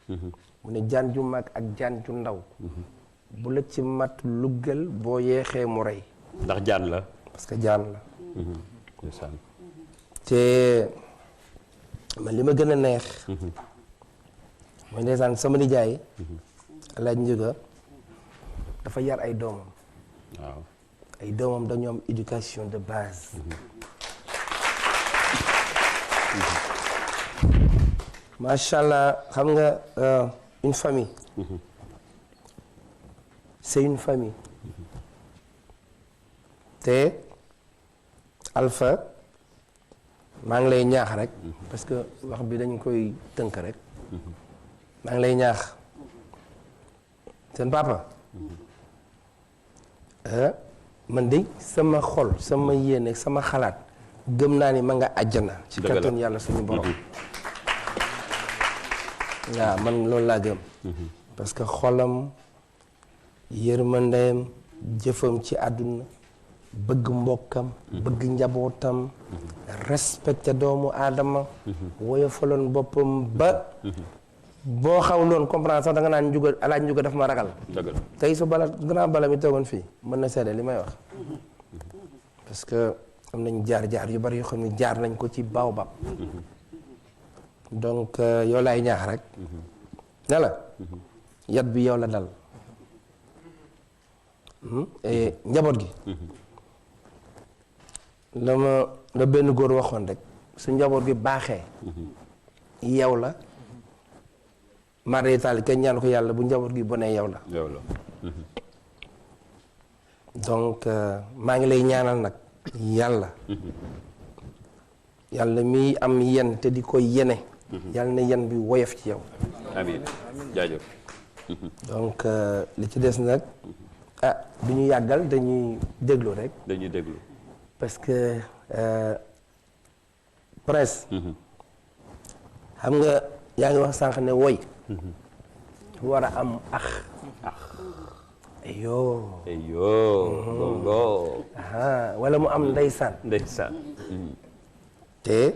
mu ne jaan ju mag ak jaan ju ndaw bu la ci mat luggal boo yeexee mu rey ndax jaan la parce que jaan la ndeysaan te man li ma gën a neex mooy ndeysaan sama nijaay Alaaji Ndiouga dafa yar ay doomam waaw ay doomam dañoo am éducation de base macha allah xam nga une famille c'est une famille te Alpha maa ngi lay ñaax rek parce que wax bi dañ koy tënk rek maa ngi lay ñaax seen papa man de sama xol sama yéene sama xalaat gëm naa ni ma nga àjjana ci kattan yàlla suñu borom waaw man loolu laa gëm parce que xolam yërmandeem jëfam ci àdduna bëgg mbokkam bëgg njabootam respecté doomu aadama woyofaloon boppam ba boo xawloon comprendre sax da nga naan Ndiouga Alaaji Ndiouga daf ma ragal tey su bala grand bala mi toogoon fii mën na seede li may wax parce que am nañ jaar-jaar yu bari yoo xam ne jaar nañ ko ci baobab donc yow laay ñaax rek ne la yat bi yow la dal njaboot gi la benn góor waxoon rek su njaboot gi baaxee yow la marétal kenn ñaan ko yàlla bu njaboot gi bonee yow la donc maa ngi lay ñaanal nag yàlla mi am yen te di ko yene yàlla na yen bi woyof ci yow amiin jaajëf donc li ci des nag du ñu yàggal dañuy déglu rek dañuy déglu parce que Prince xam nga yaa ngi wax sànq ne woy war a am ayoo bongo wala mu am ndeysaan te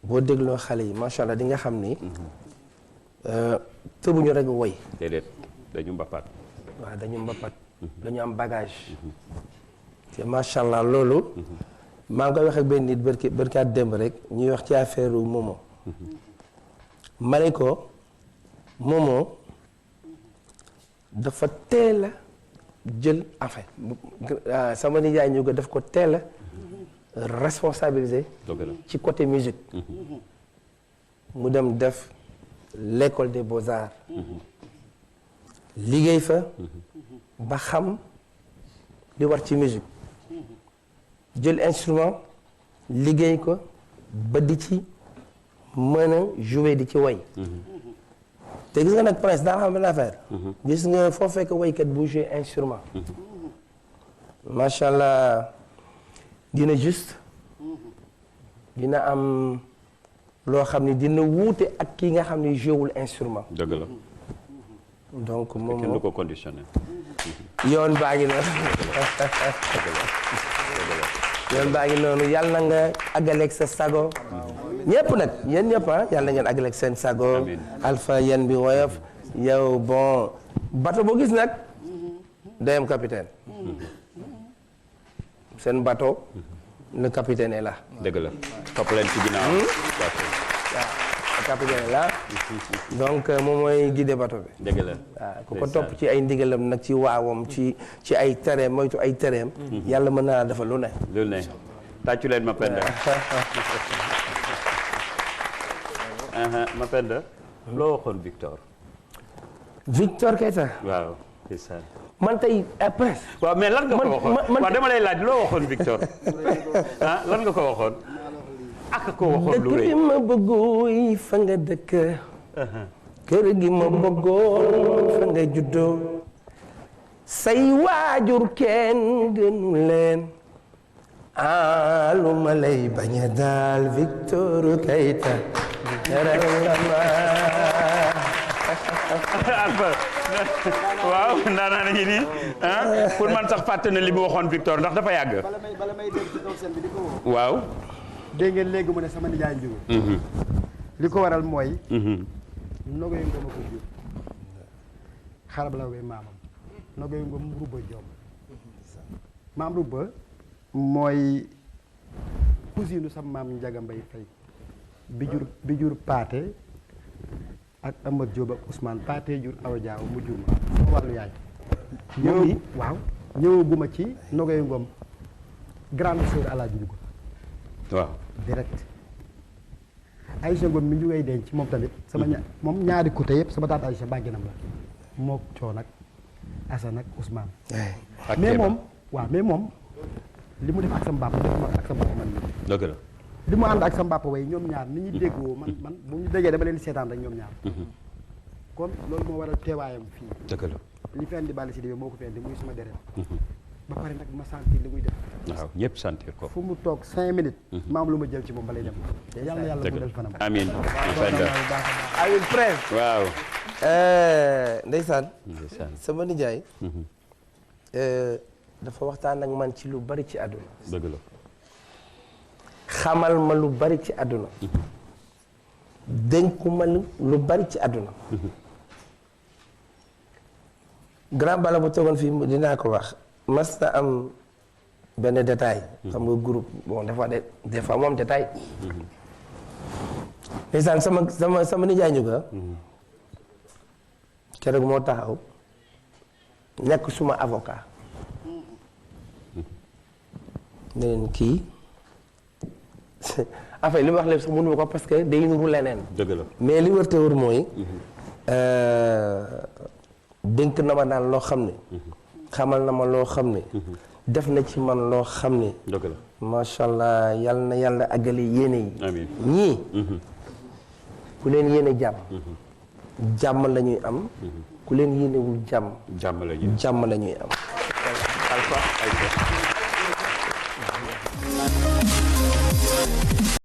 boo dégloo xale yi macha allah di nga xam ni tëbuñu rek woy déedéet dañu mbappat waaw dañu mbappat dañu am bagage te macha allah loolu maa ngi koy wax ak benn nit bërkaat démb rek ñuy wax ci affaire Momo ma ne ko Momo dafa teel a jël affaire sama nijaay ñu ko daf ko teel a responsabilisé ci côté musique mu dem def l'école des beaux-arts liggéey fa ba xam li war ci musique jël instrument liggéey ko ba di ci mën a jouer di ci woy te gis nga nag Prince daa xam benn affaire gis nga foo fekk woykat bu jouer instrument macha allah dina juste dina am loo xam ni dina wuute ak kii nga xam ni jouewul instrument dëgg la donc moom kenn du ko conditionné yoon baa ngi noonu yoon baa ngi noonu yàlla na nga àggaleeg sa sago ñëpp nag yéen ñëpp yàlla na ngeen àggaleeg seen sago Alpha yéen bi woyof yow bon bateau boo gis nag day am capitaine seen bateau le capitaine est là dëgg la topp leen ci ginnaaw capitaine est là donc moom mooy guider bateau bi dëgg la waaw ku ko topp ci ay ndigalam nag ci waawam ci ay tereem moytu ay tereem yàlla mën naa defal lu ne tàccu leen Mapenda Mapenda loo waxoon Victor Keita waaw c'est ça man tey Prince waaw mais lan nga ko waxoon waaw dama lay laaj loo waxoon Victor lan nga ko waxoon ak ko waxoon lu rëy dëkk bi ma bëggooy fa nga dëkk kër gi ma bëggoon fa nga juddoo say waajur kenn gënu leen lu ma lay bañ a daal Victor Keita waaw ndaanaa nañu nii pour man sax fàtte na li mu waxoon Victor ndax dafa yàgg bala may dégg ci kaw seen bi di ko wax waaw dégg ngeen léegi mu ne sama nijaay Ndiouga li ko waral mooy Nogoy Ngom a ko jur xarab la wee maamam Nogoy Ngom Rubba Joom maam Rubba mooy cousine sa maam Njaga Mbay Fay bi jur Paate ak Amad Jóob ak Ousmane Paate jur Awa Jaaw mu jur ma sama wàllu yaay ñëwaguma ci Nogoy Ngom grande sœur Alaaji Njuga waaw direct Aïcha Ngom mi ñu ngay denc moom tamit sama moom ñaari côté yëpp sama taat Aïcha bàgginam la mook Coon ak Asan ak Ousmane mais moom li mu def ak sama bàpp def ma ak sama bàpp man nii dëgg la li mu ànd ak sama bàpp way ñoom ñaar ni ñu déggoo man bu ñu déggee dama leen seetaan rek ñoom ñaar kon loolu moo waral teewaayam fii dëgg la li fi andi Balla Sidibé moo ko fi andi muy suma deret ba pare nag ma sentir li muy def waaw ñëpp sentir ko fu mu toog 5 minutes maam lu ma jël ci moom ba lay dem yàlla na yàlla guddal fanam amiin Ayul Prince waaw ndeysaan sama nijaay dafa waxtaan ak man ci lu bari ci àdduna dëgg la xamal ma lu bari ci àdduna dénku ma lu bari ci àdduna grand bala bu toogoon fii dinaa ko wax mas na am benn détail xam nga groupe bon des fois moom détail ndeysaan sama nijaay ñu ga keroog moo taxaw nekk suma avocat ne leen kii en fait li ma wax lépp sax mënu ma ko parce que day nuru leneen dëgg la mais li wër te wër mooy dénk na ma daal loo xam ne xamal na ma loo xam ne def na ci man loo xam ne dëgg la macha allah yal na yàlla àggale yéene yi amiin ñii ku leen yéene jàmm jàmm la ñuy am ku leen yéenewul jàmm jàmm la ñuy jàmm la ñuy am Alpha